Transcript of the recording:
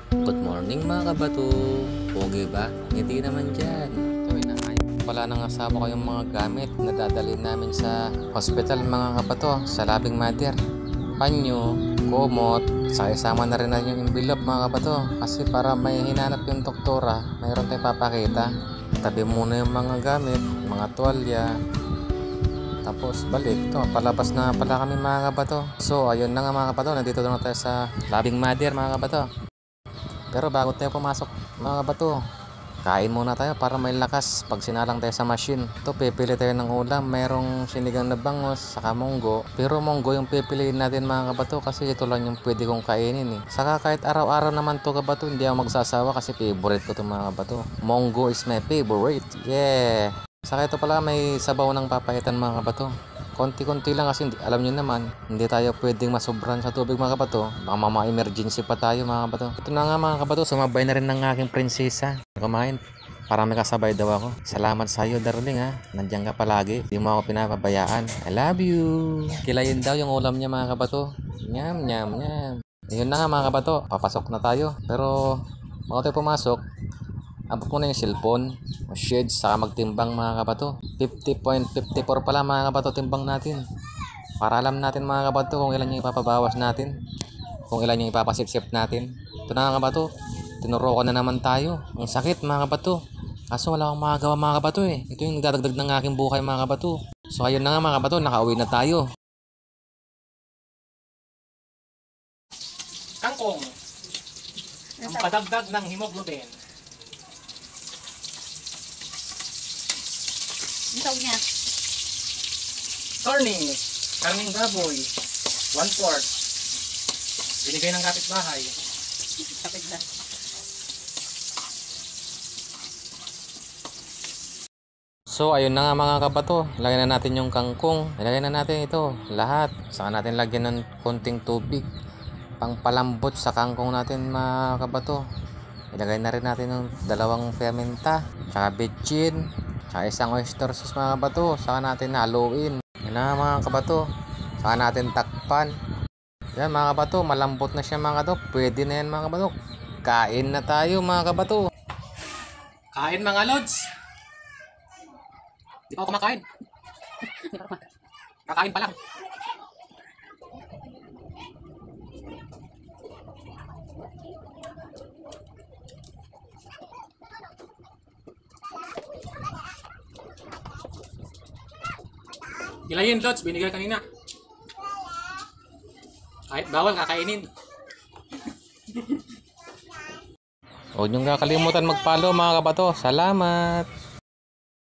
Good morning mga kabato. Pogi ba? Hindi naman dyan. Ito, inaayos pala ng asawa ko yung mga gamit na dadalhin namin sa hospital mga kabato, sa Labing Mother. Panyo, kumot, saka isama na rin na yung envelope mga kabato. Kasi para may hinanap yung doktora, mayroon tayong papakita. Tabi muna yung mga gamit, mga tuwalya. Tapos balik, ito, palabas na pala kami mga kabato. So ayun na nga mga kabato, nandito na tayo sa Labing Mother mga kabato. Pero bago tayo pumasok mga kabato, kain muna tayo para may lakas pag sinalang tayo sa machine. Ito, pipili tayo ng ulam. Merong sinigang na bangos, saka munggo. Pero munggo yung pipiliin natin mga kabato kasi ito lang yung pwede kong kainin eh. Saka kahit araw-araw naman to kabato, hindi ako magsasawa kasi favorite ko to mga kabato. Munggo is my favorite. Yeah! Saka ito pala may sabaw ng papaitan mga kabato. Konti-konti lang kasi alam nyo naman, hindi tayo pwedeng masobran sa tubig mga kabato. Baka mama-emergency pa tayo mga kabato. Ito na nga mga kabato, sumabay na rin ng aking prinsesa. Kumain, para may kasabay daw ako. Salamat sa iyo darling ha, nandiyan ka palagi. Hindi mo ako pinapabayaan. I love you. Kilayin daw yung ulam niya mga kabato. Nyam, nyam, nyam. Ayun na nga mga kabato, papasok na tayo. Pero bago tayo pumasok, abot mo na yung cellphone, shades, saka magtimbang mga kabato. 50.54 pala mga kabato timbang natin. Para alam natin mga kabato kung ilan yung ipapabawas natin, kung ilan yung ipapasipsip natin. Ito na mga kabato, tinuro ko na naman tayo. Ang sakit mga kabato. Kaso wala akong magagawa mga kabato eh. Ito yung dadagdag ng aking buhay mga kabato. So ayun na nga mga kabato, nakauwi na tayo. Kangkong. Ang padagdag ng hemoglobin. Ang tawag niya. Turning. Karning baboy. 1/4. Binigay ng kapitbahay. Kapit na. So ayun na nga mga kabato, lagyan na natin yung kangkong. Ilagay na natin ito, lahat. Saka natin lagyan ng konting tubig. Pangpalambot sa kangkong natin mga kabato. Ilagay na rin natin yung dalawang fermenta, saka bitchin, saka isang oyster sauce mga kabato. Saka natin haluin. Yan na mga kabato. Saka natin takpan. Yan mga kabato, malambot na siya mga kabato. Pwede na yan mga kabato. Kain na tayo mga kabato. Kain mga lods. Di pa ako kumakain. Kakain pa lang. Gilayin lods, binigay kanina. Kahit bawal kakainin. Huwag niyong kakalimutan mag-follow mga kabato. Salamat!